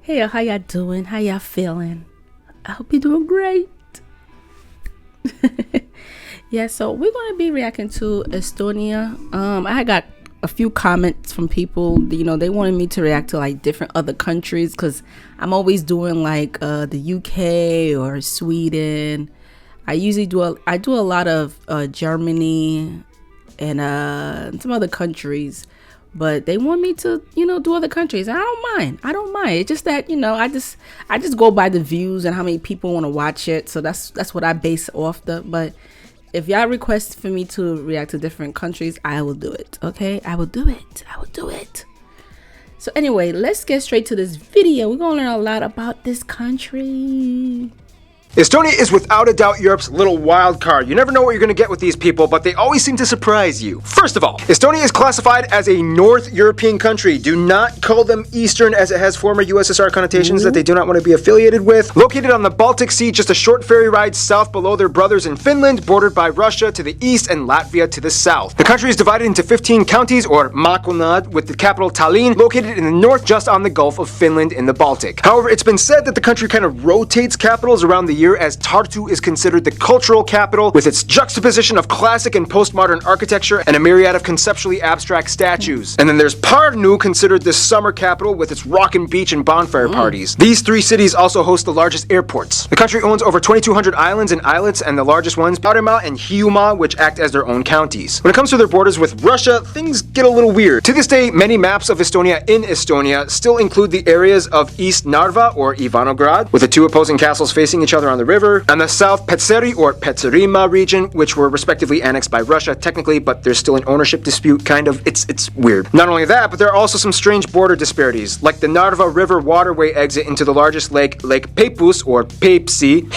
Hey, how y'all doing? How y'all feeling? I hope you're doing great. Yeah, so we're going to be reacting to Estonia. I got a few comments from people, they wanted me to react to like different other countries because I'm always doing like the UK or Sweden. I do a lot of Germany and some other countries, but they want me to do other countries, and I don't mind. It's just that I just go by the views and how many people want to watch it, so that's what I base off the. But if y'all request for me to react to different countries, I will do it. Okay, I will do it. So anyway, let's get straight to this video. We're gonna learn a lot about this country. Estonia is without a doubt Europe's little wild card. You never know what you're going to get with these people, but they always seem to surprise you. First of all, Estonia is classified as a North European country. Do not call them Eastern, as it has former USSR connotations that they do not want to be affiliated with. Located on the Baltic Sea, just a short ferry ride south below their brothers in Finland, bordered by Russia to the east and Latvia to the south. The country is divided into 15 counties, or maakunnat, with the capital Tallinn, located in the north just on the Gulf of Finland in the Baltic. However, it's been said that the country kind of rotates capitals around the year, as Tartu is considered the cultural capital with its juxtaposition of classic and postmodern architecture and a myriad of conceptually abstract statues. And then there's Pärnu, considered the summer capital with its rockin' beach and bonfire parties. These three cities also host the largest airports. The country owns over 2,200 islands and islets, and the largest ones, Saaremaa and Hiiumaa, which act as their own counties. When it comes to their borders with Russia, things get a little weird. To this day, many maps of Estonia in Estonia still include the areas of East Narva or Ivanograd, with the two opposing castles facing each other on the river, and the South Petseri or Petserimaa region, which were respectively annexed by Russia technically, but there's still an ownership dispute, kind of. It's weird. Not only that, but there are also some strange border disparities, like the Narva River waterway exit into the largest lake, Lake Peipus or Peipsi,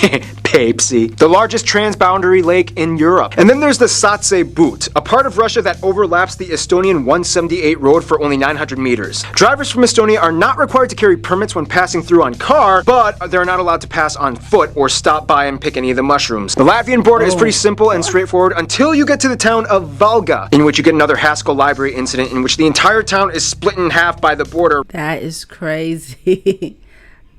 Peipsi, the largest transboundary lake in Europe. And then there's the Saatse Butte, a part of Russia that overlaps the Estonian 178 road for only 900 meters. Drivers from Estonia are not required to carry permits when passing through on car, but they're not allowed to pass on foot or stop by and pick any of the mushrooms. The Latvian border is pretty simple and straightforward until you get to the town of Valga, in which you get another Haskell Library incident in which the entire town is split in half by the border. That is crazy.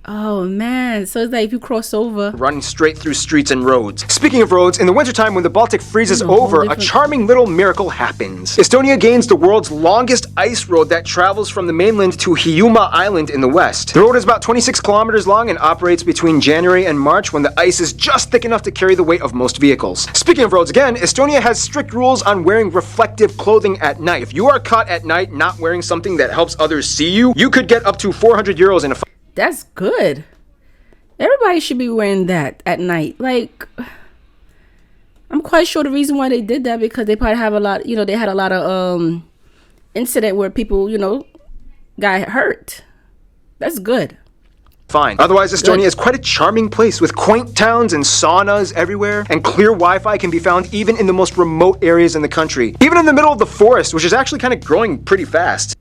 Oh man, so it's like if you cross over, running straight through streets and roads. Speaking of roads, in the wintertime when the Baltic freezes over, a charming little miracle happens. Estonia gains the world's longest ice road that travels from the mainland to Hiiumaa Island in the west. The road is about 26 kilometers long and operates between January and March, when the ice is just thick enough to carry the weight of most vehicles. Speaking of roads again, Estonia has strict rules on wearing reflective clothing at night. If you are caught at night not wearing something that helps others see you, you could get up to 400 euros in a That's good. Everybody should be wearing that at night. Like, I'm quite sure the reason why they did that because they probably have a lot, they had a lot of incident where people, got hurt. That's good. Fine. Otherwise, Estonia is quite a charming place with quaint towns and saunas everywhere, and clear Wi-Fi can be found even in the most remote areas in the country. Even in the middle of the forest, which is actually kind of growing pretty fast.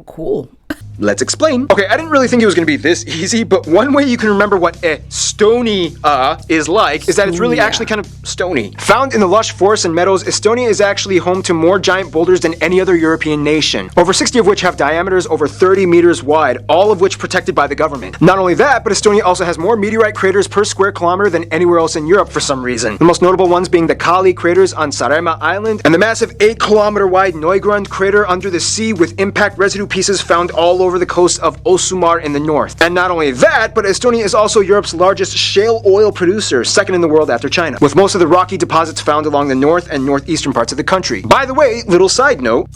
Cool. Let's explain. Okay, I didn't really think it was going to be this easy, but one way you can remember what Estonia is like is that it's really actually kind of stony. Found in the lush forests and meadows, Estonia is actually home to more giant boulders than any other European nation, over 60 of which have diameters over 30 meters wide, all of which protected by the government. Not only that, but Estonia also has more meteorite craters per square kilometer than anywhere else in Europe for some reason. The most notable ones being the Kali craters on Saaremaa Island, and the massive 8-kilometer wide Neugrund crater under the sea with impact residue pieces found all over the coast of Osumar in the north. And not only that, but Estonia is also Europe's largest shale oil producer, second in the world after China, with most of the rocky deposits found along the north and northeastern parts of the country. By the way, little side note,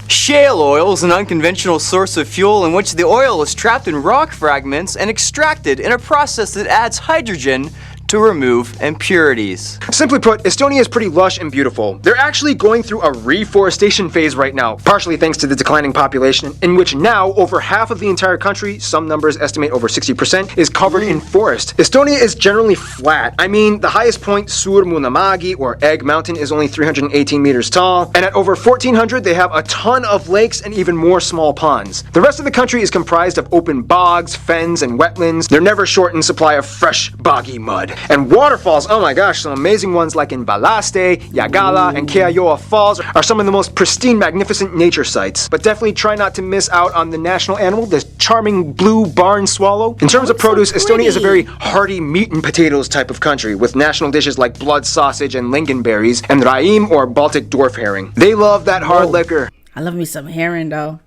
shale oil is an unconventional source of fuel in which the oil is trapped in rock fragments and extracted in a process that adds hydrogen to remove impurities. Simply put, Estonia is pretty lush and beautiful. They're actually going through a reforestation phase right now, partially thanks to the declining population, in which now over half of the entire country, some numbers estimate over 60%, is covered in forest. Estonia is generally flat. I mean, the highest point, Suurmunamägi, or Egg Mountain, is only 318 meters tall, and at over 1,400 they have a ton of lakes and even more small ponds. The rest of the country is comprised of open bogs, fens, and wetlands. They're never short in supply of fresh, boggy mud. And waterfalls, oh my gosh, some amazing ones like in Balaste, Yagala, and Keayoa Falls are some of the most pristine, magnificent nature sites. But definitely try not to miss out on the national animal, the charming blue barn swallow. In terms of produce, Estonia is a very hearty meat and potatoes type of country, with national dishes like blood sausage and lingonberries, and raim or Baltic dwarf herring. They love that hard liquor. I love me some herring though.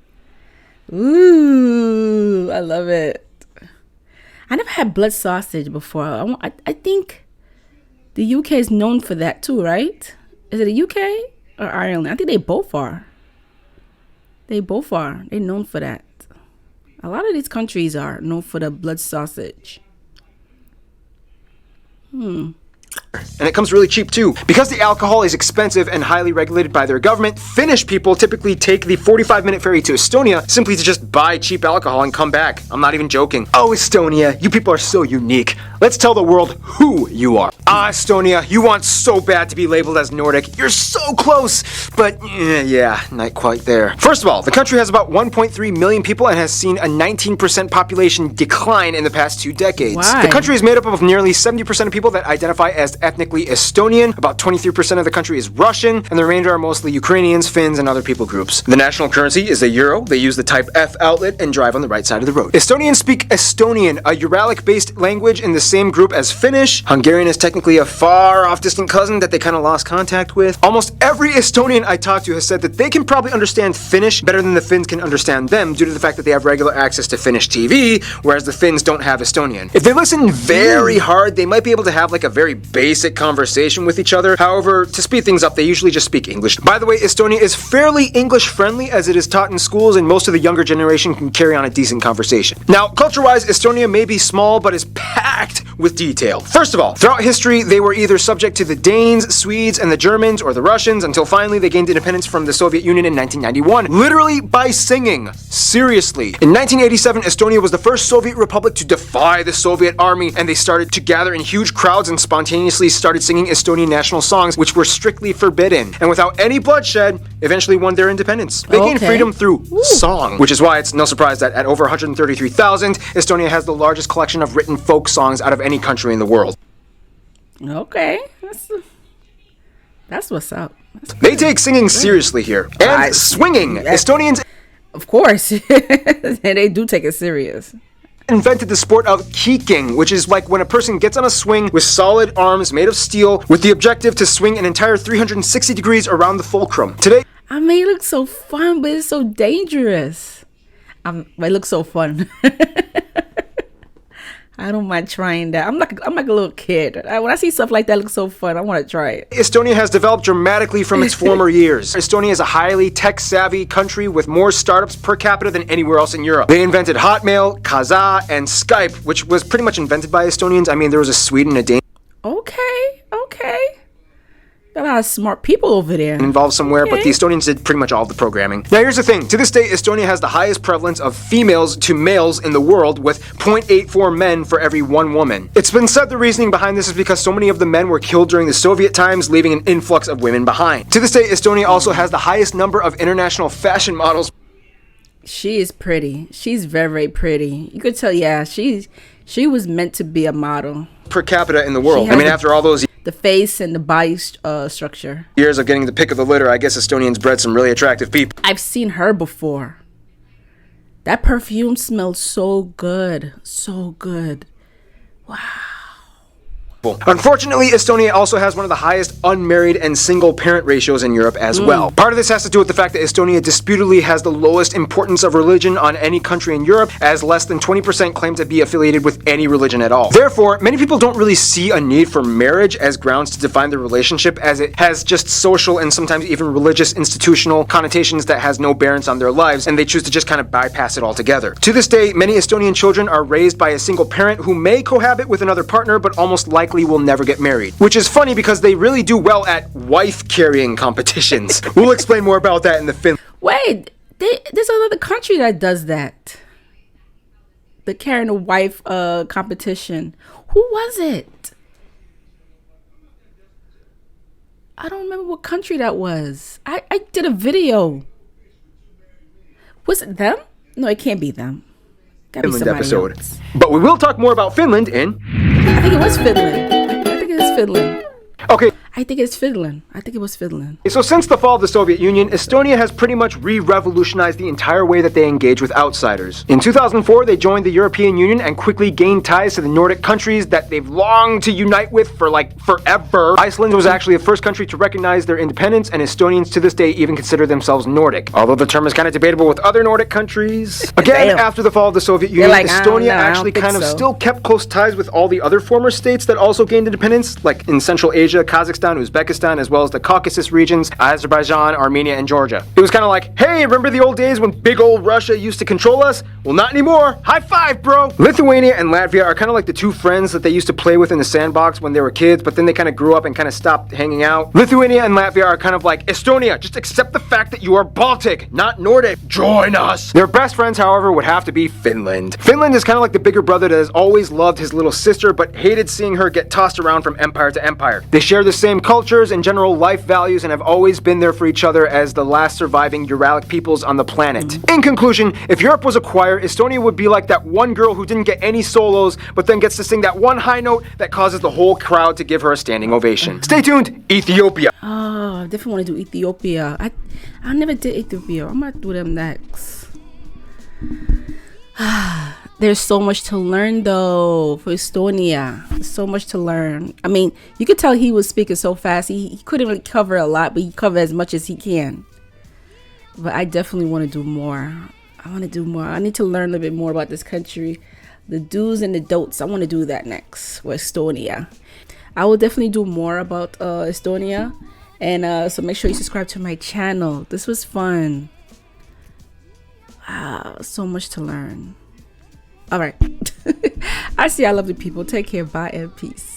Ooh, I love it. I never had blood sausage before. I think the UK is known for that too, right? Is it the UK or Ireland? I think they both are. They both are. They're known for that. A lot of these countries are known for the blood sausage. And it comes really cheap too. Because the alcohol is expensive and highly regulated by their government, Finnish people typically take the 45-minute ferry to Estonia simply to just buy cheap alcohol and come back. I'm not even joking. Oh, Estonia, you people are so unique. Let's tell the world who you are. Ah, Estonia, you want so bad to be labeled as Nordic. You're so close, but yeah, not quite there. First of all, the country has about 1.3 million people and has seen a 19% population decline in the past 2 decades. Why? The country is made up of nearly 70% of people that identify as ethnically Estonian, about 23% of the country is Russian, and the remainder are mostly Ukrainians, Finns, and other people groups. The national currency is the euro. They use the type F outlet and drive on the right side of the road. Estonians speak Estonian, a Uralic-based language in the same group as Finnish. Hungarian is technically a far-off distant cousin that they kind of lost contact with. Almost every Estonian I talked to has said that they can probably understand Finnish better than the Finns can understand them due to the fact that they have regular access to Finnish TV, whereas the Finns don't have Estonian. If they listen very hard, they might be able to have like a very basic conversation with each other. However, to speed things up, they usually just speak English. By the way, Estonia is fairly English friendly as it is taught in schools and most of the younger generation can carry on a decent conversation. Now, culture-wise, Estonia may be small but is packed with detail. First of all, throughout history, they were either subject to the Danes, Swedes, and the Germans or the Russians until finally they gained independence from the Soviet Union in 1991, literally by singing. Seriously. In 1987, Estonia was the first Soviet republic to defy the Soviet army, and they started to gather in huge crowds and spontaneously started singing Estonian national songs, which were strictly forbidden, and without any bloodshed, eventually won their independence. They gained freedom through song, which is why it's no surprise that at over 133,000, Estonia has the largest collection of written folk songs out of any country in the world. Okay, that's what's up. They take singing seriously here. And swinging. Estonians, of course, they do take it serious. Invented the sport of kicking, which is like when a person gets on a swing with solid arms made of steel with the objective to swing an entire 360 degrees around the fulcrum. Today, I mean, it looks so fun, but it's so dangerous. It looks so fun. I don't mind trying that. I'm like a little kid. When I see stuff like that, it looks so fun. I want to try it. Estonia has developed dramatically from its former years. Estonia is a highly tech-savvy country with more startups per capita than anywhere else in Europe. They invented Hotmail, Kazaa, and Skype, which was pretty much invented by Estonians. I mean, there was a Swede and a Dane. Okay. Got a lot of smart people over there. Involved somewhere, but the Estonians did pretty much all of the programming. Now here's the thing. To this day, Estonia has the highest prevalence of females to males in the world, with 0.84 men for every 1 woman. It's been said the reasoning behind this is because so many of the men were killed during the Soviet times, leaving an influx of women behind. To this day, Estonia also has the highest number of international fashion models. She is pretty. She's very, very pretty. You could tell, yeah, she was meant to be a model. Per capita in the world. I mean, after all those the face and the body structure. years of getting the pick of the litter, I guess Estonians bred some really attractive people. I've seen her before. That perfume smells so good. So good. Wow. Unfortunately, Estonia also has one of the highest unmarried and single parent ratios in Europe as well. Part of this has to do with the fact that Estonia disputedly has the lowest importance of religion on any country in Europe, as less than 20% claim to be affiliated with any religion at all. Therefore, many people don't really see a need for marriage as grounds to define their relationship, as it has just social and sometimes even religious institutional connotations that has no bearance on their lives, and they choose to just kind of bypass it altogether. To this day, many Estonian children are raised by a single parent who may cohabit with another partner, but almost likely will never get married. Which is funny because they really do well at wife carrying competitions. We'll explain more about that in the film. Wait, there's another country that does that. The carrying a wife competition. Who was it? I don't remember what country that was. I did a video. Was it them? No, it can't be them. Gotta be Finland somebody episode. else. But we will talk more about Finland in... I think it was Finland. Finland. Okay. I think it's Finland. I think it was Finland. So since the fall of the Soviet Union, Estonia has pretty much re-revolutionized the entire way that they engage with outsiders. In 2004, they joined the European Union and quickly gained ties to the Nordic countries that they've longed to unite with for like forever. Iceland was actually the first country to recognize their independence, and Estonians to this day even consider themselves Nordic. Although the term is kind of debatable with other Nordic countries. Again, after the fall of the Soviet Union, like, Estonia I actually don't think kind of so. still kept close ties with all the other former states that also gained independence, like in Central Asia, Kazakhstan, Uzbekistan, as well as the Caucasus regions, Azerbaijan, Armenia, and Georgia. It was kind of like, hey, remember the old days when big old Russia used to control us? Well, not anymore. High five, bro. Lithuania and Latvia are kind of like the two friends that they used to play with in the sandbox when they were kids, but then they kind of grew up and kind of stopped hanging out. Lithuania and Latvia are kind of like, Estonia, just accept the fact that you are Baltic, not Nordic. Join us. Their best friends, however, would have to be Finland. Finland is kind of like the bigger brother that has always loved his little sister, but hated seeing her get tossed around from empire to empire. They share the same cultures and general life values and have always been there for each other as the last surviving Uralic peoples on the planet. In conclusion, if Europe was a choir, Estonia would be like that one girl who didn't get any solos, but then gets to sing that one high note that causes the whole crowd to give her a standing ovation. Stay tuned, Ethiopia. Oh, I definitely want to do Ethiopia. I never did Ethiopia. I'm gonna do them next. There's so much to learn though for Estonia. There's so much to learn. I mean, you could tell he was speaking so fast. He couldn't really cover a lot, but he covered as much as he can. But I definitely want to do more. I want to do more. I need to learn a little bit more about this country. The do's and the don'ts. I want to do that next with Estonia. I will definitely do more about Estonia. And so make sure you subscribe to my channel. This was fun. Wow, so much to learn. All right. I see I love the people. Take care. Bye and peace.